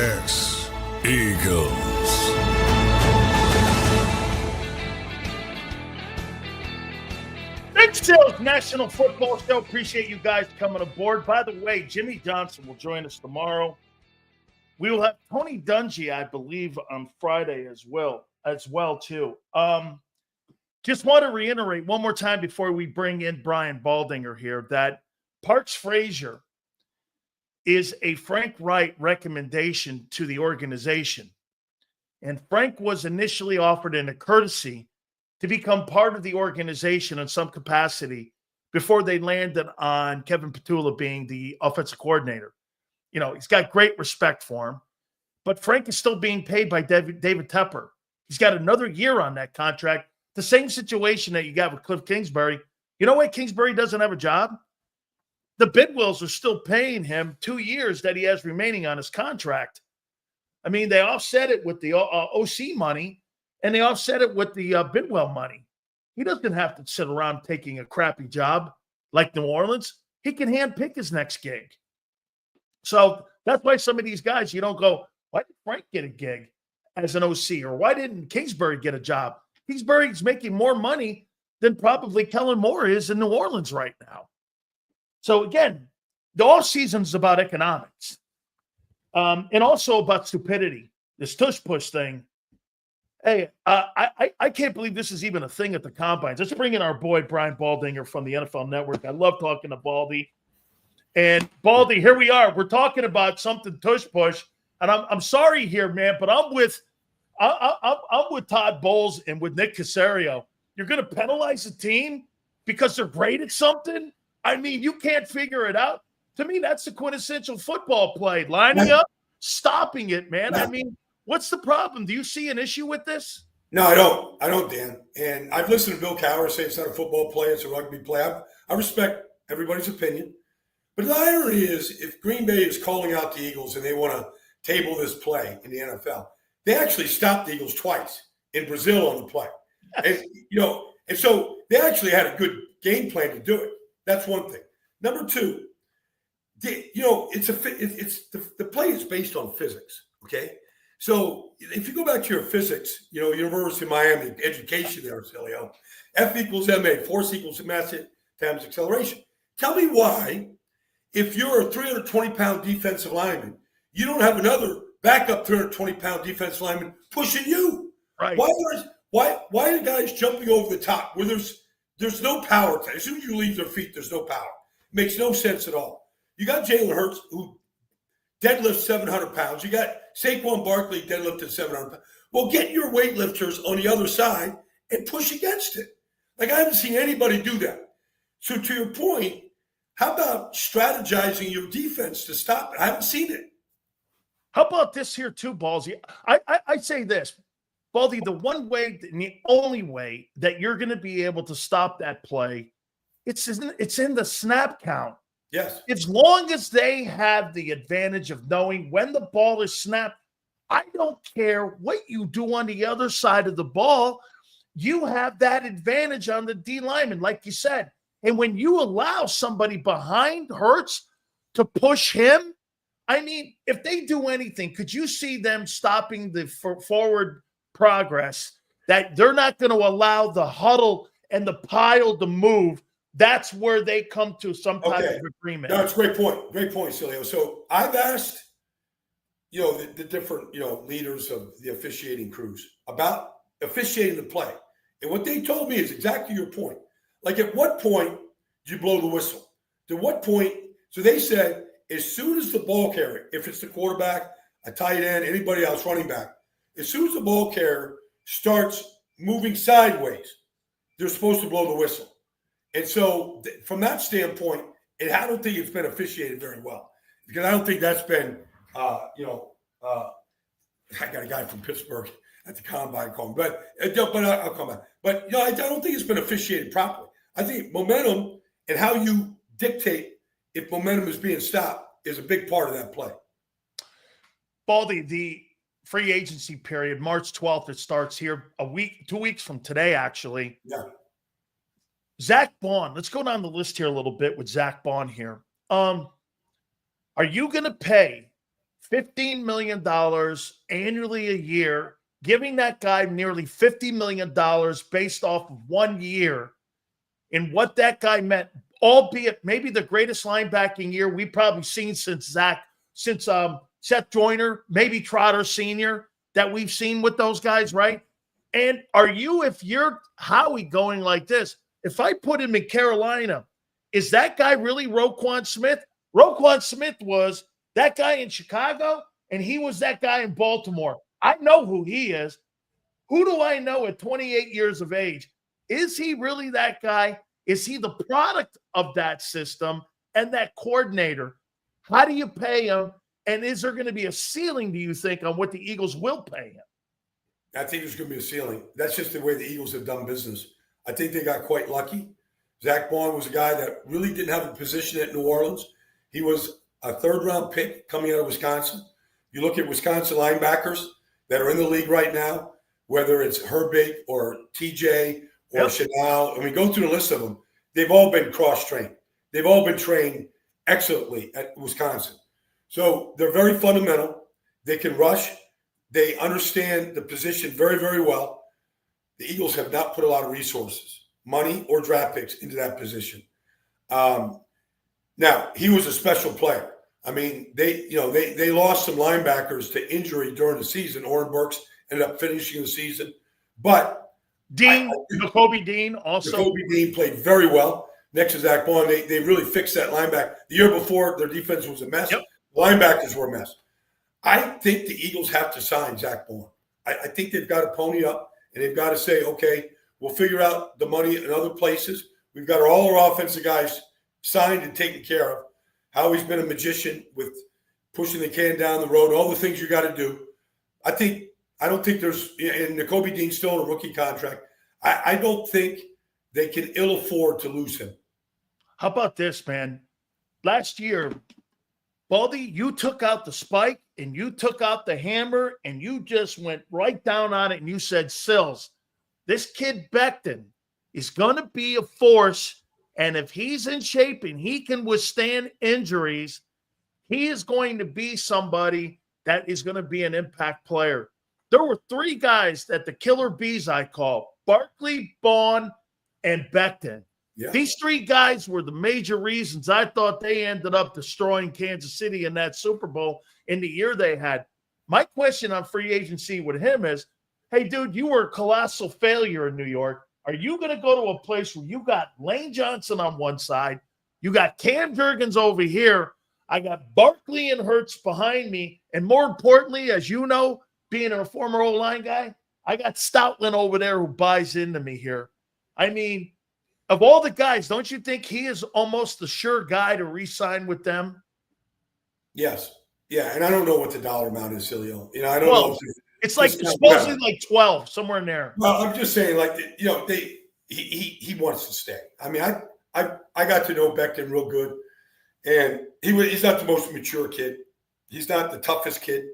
Yes, Eagles. Big Sales National Football Show. Appreciate you guys coming aboard. By the way, Jimmy Johnson will join us tomorrow. We will have Tony Dungy, I believe, on Friday as well too. Just want to reiterate one more time before we bring in Brian Baldinger here that Parks Frazier is a Frank Wright recommendation to the organization. And Frank was initially offered in a courtesy to become part of the organization in some capacity before they landed on Kevin Petula being the offensive coordinator. You know, he's got great respect for him, but Frank is still being paid by David Tepper. He's got another year on that contract. The same situation that you got with Cliff Kingsbury. You know why Kingsbury doesn't have a job? The Bidwills are still paying him 2 years that he has remaining on his contract. I mean, they offset it with the OC money, and they offset it with the Bidwell money. He doesn't have to sit around taking a crappy job like New Orleans. He can handpick his next gig. So that's why some of these guys, you don't go, why did Frank get a gig as an OC? Or why didn't Kingsbury get a job? Kingsbury's making more money than probably Kellen Moore is in New Orleans right now. So again, the offseason is about economics and also about stupidity. This tush-push thing. Hey, I can't believe this is even a thing at the Combines. Let's bring in our boy Brian Baldinger from the NFL Network. I love talking to Baldy. And Baldy, here we are. We're talking about something tush-push. And I'm sorry here, man, but I'm with Todd Bowles and with Nick Caserio. You're going to penalize a team because they're great at something? I mean, you can't figure it out. To me, that's the quintessential football play. Lining up, stopping it, man. I mean, what's the problem? Do you see an issue with this? No, I don't. I don't, Dan. And I've listened to Bill Cowher say it's not a football play, it's a rugby play. I respect everybody's opinion. But the irony is, if Green Bay is calling out the Eagles and they want to table this play in the NFL, they actually stopped the Eagles twice in Brazil on the play. And, and so they actually had a good game plan to do it. That's one thing. Number two, the play is based on physics, okay? So if you go back to your physics, University of Miami, education there, Cilio, F equals ma, force equals mass times acceleration. Tell me why, if you're a 320-pound defensive lineman, you don't have another backup 320-pound defensive lineman pushing you. Right. Why are guys jumping over the top where there's no power? As soon as you leave their feet, there's no power. It makes no sense at all. You got Jalen Hurts, who deadlifts 700 pounds. You got Saquon Barkley deadlifted 700 pounds. Well, get your weightlifters on the other side and push against it. Like, I haven't seen anybody do that. So to your point, how about strategizing your defense to stop it? I haven't seen it. How about this here too, Ballsy? I say this, Baldy, the one way and the only way that you're going to be able to stop that play, it's in the snap count. Yes. As long as they have the advantage of knowing when the ball is snapped, I don't care what you do on the other side of the ball. You have that advantage on the D lineman, like you said. And when you allow somebody behind Hurts to push him, I mean, if they do anything, could you see them stopping the forward progress, that they're not going to allow the huddle and the pile to move? That's where they come to some type of agreement. No, it's a great point. Great point, Cilio. So I've asked, the different, leaders of the officiating crews about officiating the play. And what they told me is exactly your point. Like, at what point do you blow the whistle? To what point? So they said, as soon as the ball carrier, if it's the quarterback, a tight end, anybody else, running back, as soon as the ball carrier starts moving sideways, they're supposed to blow the whistle. And so from that standpoint, I don't think it's been officiated very well, because I don't think that's been, I got a guy from Pittsburgh at the Combine calling, but I'll come back. But, I don't think it's been officiated properly. I think momentum and how you dictate if momentum is being stopped is a big part of that play. Baldy, the free agency period, March 12th, it starts here 2 weeks from today, actually. Yeah. Zach Bond, let's go down the list here a little bit with Zach Bond here. Are you going to pay $15 million annually a year, giving that guy nearly $50 million based off of 1 year and what that guy meant, albeit maybe the greatest linebacking year we've probably seen since Seth Joyner, maybe Trotter Sr., that we've seen with those guys, right? And if you're Howie going like this, if I put him in Carolina, is that guy really Roquan Smith? Roquan Smith was that guy in Chicago, and he was that guy in Baltimore. I know who he is. Who do I know at 28 years of age? Is he really that guy? Is he the product of that system and that coordinator? How do you pay him? And is there going to be a ceiling, do you think, on what the Eagles will pay him? I think there's going to be a ceiling. That's just the way the Eagles have done business. I think they got quite lucky. Zach Bond was a guy that really didn't have a position at New Orleans. He was a third-round pick coming out of Wisconsin. You look at Wisconsin linebackers that are in the league right now, whether it's Herbig or TJ or Chanel, and we go through the list of them, they've all been cross-trained. They've all been trained excellently at Wisconsin. So they're very fundamental. They can rush. They understand the position very, very well. The Eagles have not put a lot of resources, money or draft picks into that position. Now, he was a special player. I mean, they lost some linebackers to injury during the season. Oren Burks ended up finishing the season. But Jacoby Dean also. Jacoby Dean played very well next to Zach Bond. They really fixed that linebacker. The year before, their defense was a mess. Yep. Linebackers were a mess. I think the Eagles have to sign Zach Bond. I think they've got to pony up, and they've got to say, okay, we'll figure out the money in other places. We've got all our offensive guys signed and taken care of. Howie's been a magician with pushing the can down the road, all the things you got to do. I don't think there's – and Jacoby Dean's still on a rookie contract. I don't think they can ill afford to lose him. How about this, man? Last year, Baldy, you took out the spike and you took out the hammer and you just went right down on it and you said, Sills, this kid Becton is going to be a force, and if he's in shape and he can withstand injuries, he is going to be somebody that is going to be an impact player. There were three guys that the killer bees I call, Barkley, Bond, and Becton. Yeah. These three guys were the major reasons I thought they ended up destroying Kansas City in that Super Bowl in the year they had. My question on free agency with him is, hey, dude, you were a colossal failure in New York. Are you going to go to a place where you got Lane Johnson on one side, you got Cam Jurgens over here, I got Barkley and Hurts behind me, and more importantly, as you know, being a former O-line guy, I got Stoutland over there who buys into me here. I mean, of all the guys, don't you think he is almost the sure guy to re-sign with them? Yes. Yeah, and I don't know what the dollar amount is, Cilio. I don't know. It's supposedly like 12, somewhere in there. Well, I'm just saying, he wants to stay. I mean, I got to know Becton real good, and he's not the most mature kid. He's not the toughest kid.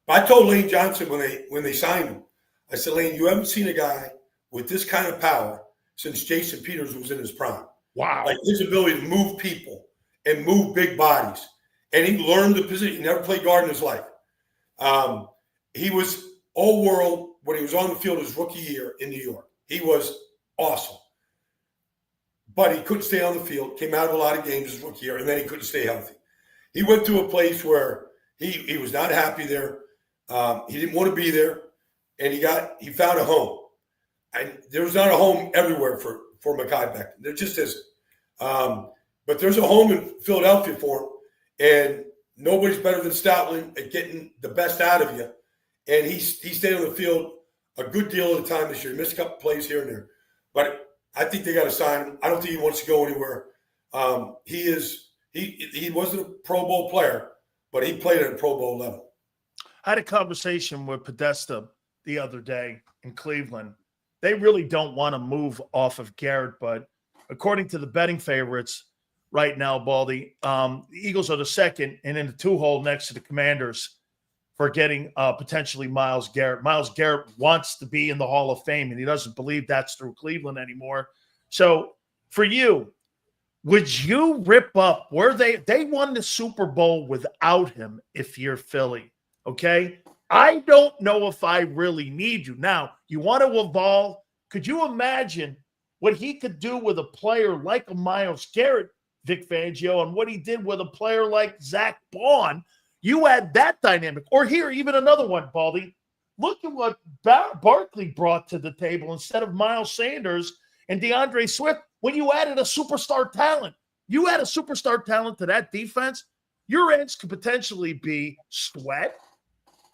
But I told Lane Johnson when they signed him, I said, Lane, you haven't seen a guy with this kind of power since Jason Peters was in his prime. Wow. Like his ability to move people and move big bodies. And he learned the position. He never played guard in his life. He was all-world when he was on the field his rookie year in New York. He was awesome. But he couldn't stay on the field, came out of a lot of games his rookie year, and then he couldn't stay healthy. He went to a place where he was not happy there. He didn't want to be there, and he found a home. And there's not a home everywhere for Mekhi Becton. There just isn't. But there's a home in Philadelphia for him, and nobody's better than Stoutland at getting the best out of you. And he stayed on the field a good deal of the time this year. He missed a couple plays here and there. But I think they got to sign him. I don't think he wants to go anywhere. He wasn't a Pro Bowl player, but he played at a Pro Bowl level. I had a conversation with Podesta the other day in Cleveland. They really don't want to move off of Garrett, but according to the betting favorites right now, Baldy, the Eagles are the second and in the two-hole next to the Commanders for getting potentially Myles Garrett. Myles Garrett wants to be in the Hall of Fame, and he doesn't believe that's through Cleveland anymore. So for you, Would you rip up where they won the Super Bowl without him if you're Philly? Okay. I don't know if I really need you. Now, you want to evolve. Could you imagine what he could do with a player like a Myles Garrett, Vic Fangio, and what he did with a player like Zach Bond? You add that dynamic. Or here, even another one, Baldy. Look at what Barkley brought to the table instead of Miles Sanders and DeAndre Swift. When you added a superstar talent, you add a superstar talent to that defense, your ends could potentially be Sweat,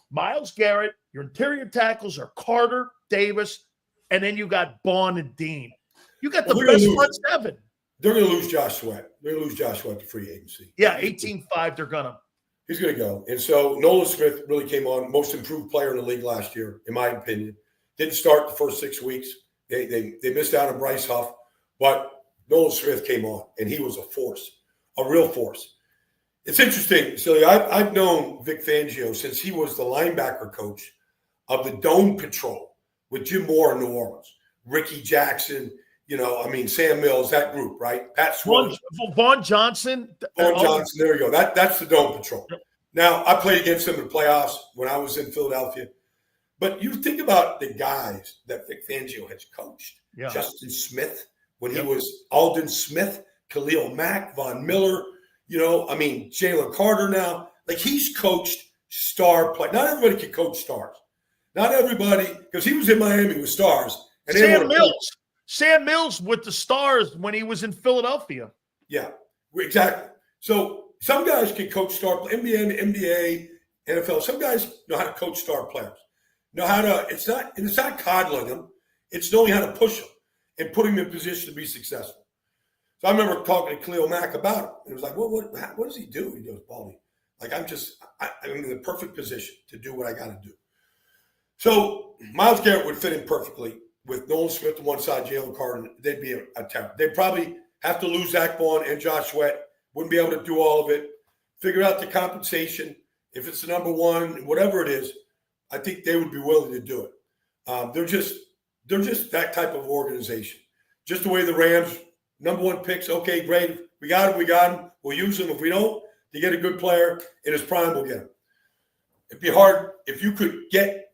Myles Garrett. Your interior tackles are Carter, Davis, and then you got Bond and Dean. You got the best front seven. They're going to lose Josh Sweat. They're going to lose Josh Sweat to free agency. Yeah, 18-5, they're going to. He's going to go. And so Nolan Smith really came on, most improved player in the league last year, in my opinion. Didn't start the first 6 weeks. They missed out on Bryce Huff. But Nolan Smith came on, and he was a force, a real force. It's interesting, Celia. I've known Vic Fangio since he was the linebacker coach of the Dome Patrol with Jim Moore in New Orleans, Ricky Jackson, Sam Mills, that group, right? Pat Swilling. Vaughn Johnson. Vaughn Johnson, there you go. That's the Dome Patrol. Now, I played against them in the playoffs when I was in Philadelphia. But you think about the guys that Vic Fangio has coached. Yeah. Justin Smith. When he was Aldon Smith, Khalil Mack, Von Miller, Jalen Carter now. Like, he's coached star play. Not everybody can coach stars. Not everybody, because he was in Miami with stars. And Sam Mills with the Stars when he was in Philadelphia. Yeah, exactly. So some guys can coach star play. NBA, NFL. Some guys know how to coach star players. Know how to. It's not coddling them. It's knowing how to push them and put him in position to be successful. So I remember talking to Khalil Mack about it. And it was like, well, what does he do? He goes, Baldy, like, I'm in the perfect position to do what I got to do. So Myles Garrett would fit in perfectly with Nolan Smith on one side, Jalen Carter. They'd be a terror. They'd probably have to lose Zach Bond and Josh Sweat. Wouldn't be able to do all of it. Figure out the compensation. If it's the number one, whatever it is, I think they would be willing to do it. They're just that type of organization. Just the way the Rams, number one picks, okay, great. We got him. We'll use him. If we don't, to get a good player in his prime, we'll get him. It'd be hard if you could get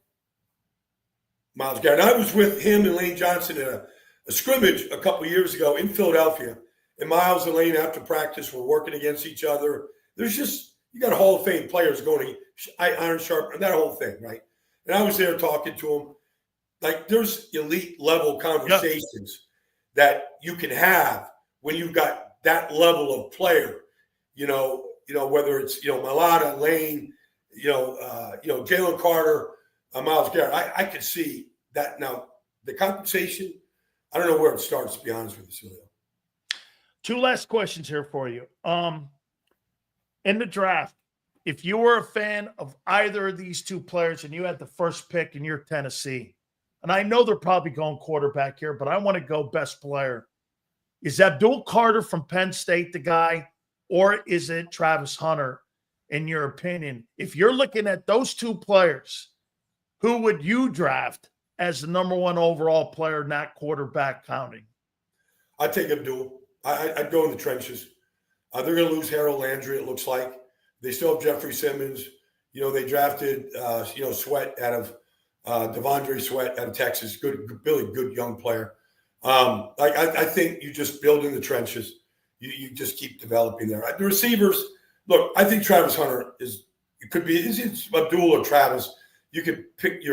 Myles Garrett. I was with him and Lane Johnson in a scrimmage a couple of years ago in Philadelphia. And Myles and Lane, after practice, were working against each other. You got Hall of Fame players going to iron sharp, and that whole thing, right? And I was there talking to him. Like, there's elite level conversations that you can have when you've got that level of player, whether it's, Malata, Lane, Jalen Carter, Myles Garrett. I could see that. Now, the compensation, I don't know where it starts, to be honest with you, Julio. Two last questions here for you. In the draft, if you were a fan of either of these two players and you had the first pick and you're Tennessee, and I know they're probably going quarterback here, but I want to go best player. Is Abdul Carter from Penn State the guy, or is it Travis Hunter, in your opinion? If you're looking at those two players, who would you draft as the number one overall player, not quarterback counting? I'd take Abdul. I'd go in the trenches. They're going to lose Harold Landry, it looks like. They still have Jeffrey Simmons. They drafted, Sweat out of Devondre Sweat out of Texas. Good, really good young player. I think you just build in the trenches. You just keep developing there. The receivers, look, I think Travis Hunter is Abdul or Travis. You could pick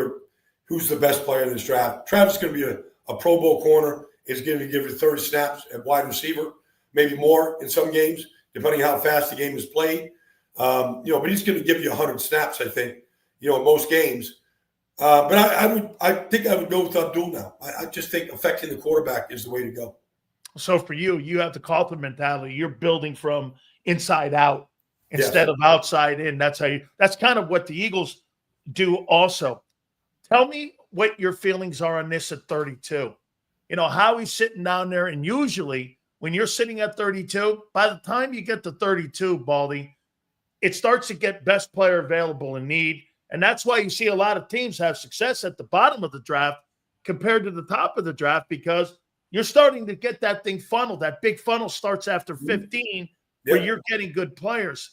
who's the best player in this draft. Travis is going to be a Pro Bowl corner. He's going to give you 30 snaps at wide receiver, maybe more in some games, depending how fast the game is played. But he's going to give you 100 snaps, I think, in most games. But I think I would go with Abdul now. I just think affecting the quarterback is the way to go. So for you have the Kaufman mentality. You're building from inside out instead of outside in. That's kind of what the Eagles do also. Tell me what your feelings are on this at 32. How he's sitting down there, and usually when you're sitting at 32, by the time you get to 32, Baldy, it starts to get best player available in need. And that's why you see a lot of teams have success at the bottom of the draft compared to the top of the draft, because you're starting to get that thing funneled. That big funnel starts after 15 where you're getting good players.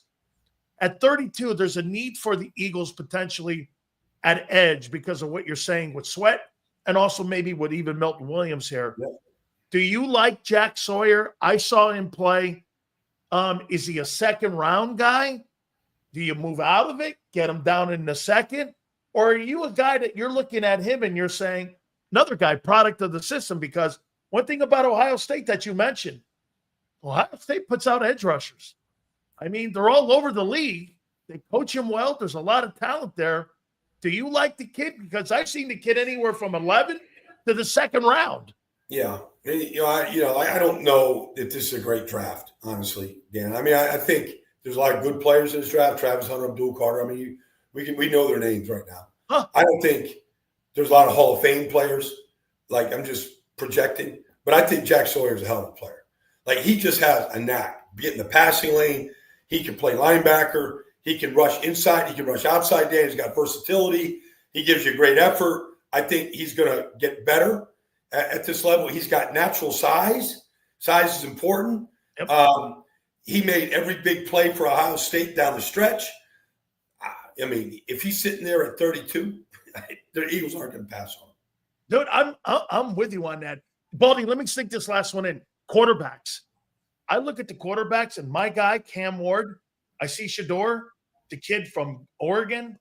At 32, there's a need for the Eagles potentially at edge because of what you're saying with Sweat and also maybe with even Milton Williams here. Yeah. Do you like Jack Sawyer? I saw him play. Is he a second-round guy? Do you move out of it, get him down in the second? Or are you a guy that you're looking at him and you're saying, another guy, product of the system? Because one thing about Ohio State that you mentioned, Ohio State puts out edge rushers. I mean, they're all over the league. They coach him well. There's a lot of talent there. Do you like the kid? Because I've seen the kid anywhere from 11 to the second round. Yeah. I don't know if this is a great draft, honestly, Dan. I mean, I think there's a lot of good players in this draft. Travis Hunter, Abdul Carter. I mean, we know their names right now. Huh. I don't think there's a lot of Hall of Fame players. Like, I'm just projecting. But I think Jack Sawyer is a hell of a player. Like, he just has a knack. Get in the passing lane. He can play linebacker. He can rush inside. He can rush outside. Dan, he's got versatility. He gives you great effort. I think he's going to get better at this level. He's got natural size. Size is important. Yep. He made every big play for Ohio State down the stretch. I mean, if he's sitting there at 32, the Eagles aren't going to pass on him. Dude, I'm with you on that. Baldy, let me sneak this last one in. Quarterbacks. I look at the quarterbacks and my guy, Cam Ward, I see Shador, the kid from Oregon.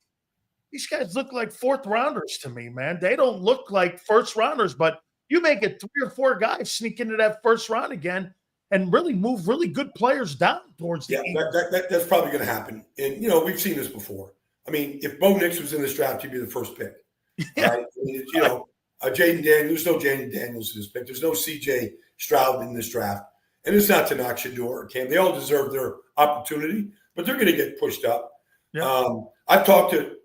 These guys look like fourth rounders to me, man. They don't look like first rounders, but you make it 3 or 4 guys sneak into that first round again and really move really good players down towards the Eagles. That's probably going to happen. And, we've seen this before. I mean, if Bo Nix was in this draft, he'd be the first pick. Yeah. Right? I mean, Jaden Daniels, there's no Jaden Daniels in this pick. There's no C.J. Stroud in this draft. And it's not to knock Shador or Cam. They all deserve their opportunity, but they're going to get pushed up. Yeah. I've talked to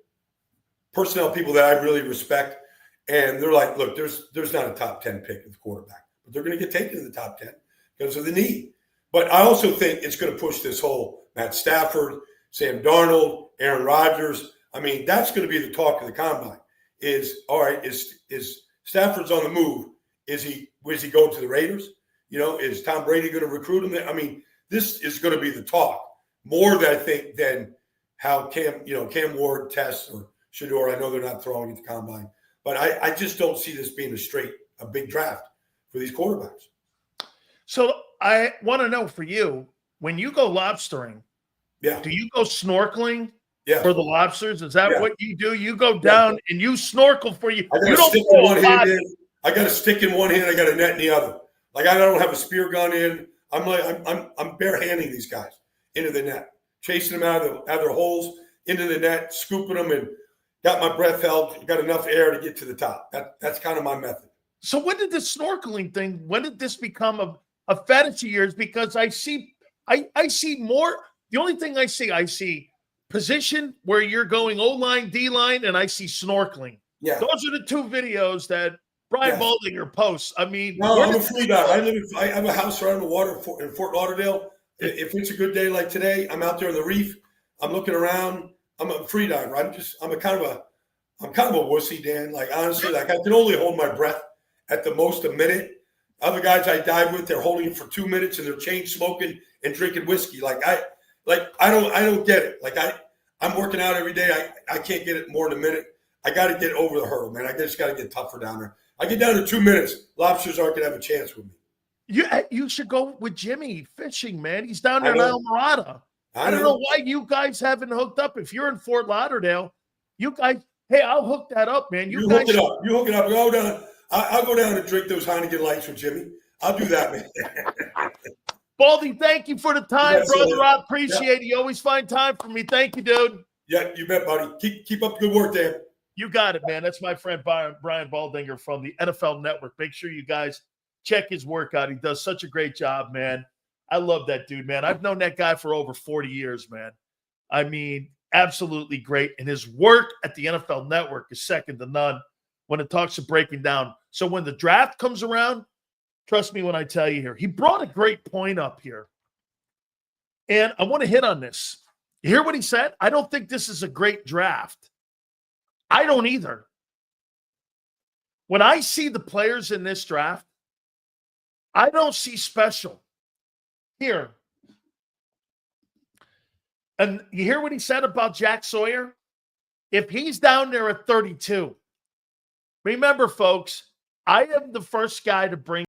personnel people that I really respect, and they're like, look, there's not a top 10 pick at the quarterback, but they're going to get taken in the top 10 because of the need. But I also think it's going to push this whole Matt Stafford, Sam Darnold, Aaron Rodgers. I mean, that's going to be the talk of the combine is Stafford's on the move. Is he going to the Raiders? Is Tom Brady going to recruit him? I mean, this is going to be the talk more than I think than how Cam Ward tests or Shador. I know they're not throwing at the combine, but I just don't see this being a big draft for these quarterbacks. So I want to know for you, when you go lobstering, do you go snorkeling for the lobsters? Is that what you do? You go down and you snorkel for you. I got a stick in one hand. I got a stick in one hand. I got a net in the other. Like, I don't have a spear gun in. I'm barehanding these guys into the net, chasing them out of their holes into the net, scooping them, and got my breath held, got enough air to get to the top. That's kind of my method. So when did this snorkeling thing, when did this become a fetish of yours? Because I see more. The only thing I see position where you're going O-line, D-line, and I see snorkeling. Yeah. Those are the 2 videos that Brian Baldinger posts. I mean, no, I'm a free diver. I have a house right on the water in Fort Lauderdale. If it's a good day like today, I'm out there on the reef. I'm looking around. I'm a free diver. I'm kind of a wussy, Dan. Like, honestly, like, I can only hold my breath at the most a minute. Other guys I dive with, they're holding it for 2 minutes and they're chain smoking and drinking whiskey. I don't get it. Like, I'm working out every day. I can't get it more than a minute. I got to get over the hurdle, man. I just got to get tougher down there. I get down to 2 minutes, lobsters aren't going to have a chance with me. You should go with Jimmy fishing, man. He's down there in El Mirada. I don't know why you guys haven't hooked up. If you're in Fort Lauderdale, you guys, hey, I'll hook that up, man. You guys hook it up. You hook it up. Go down. I'll go down and drink those Heineken Lights with Jimmy. I'll do that, man. Baldy, thank you for the time, brother. I appreciate it. You always find time for me. Thank you, dude. Yeah, you bet, buddy. Keep up the good work, Dan. You got it, man. That's my friend Brian Baldinger from the NFL Network. Make sure you guys check his work out. He does such a great job, man. I love that dude, man. I've known that guy for over 40 years, man. I mean, absolutely great. And his work at the NFL Network is second to none when it talks to breaking down. So when the draft comes around, trust me when I tell you here, he brought a great point up here. And I want to hit on this. You hear what he said? I don't think this is a great draft. I don't either. When I see the players in this draft, I don't see special here. And you hear what he said about Jack Sawyer? If he's down there at 32, remember, folks, I am the first guy to bring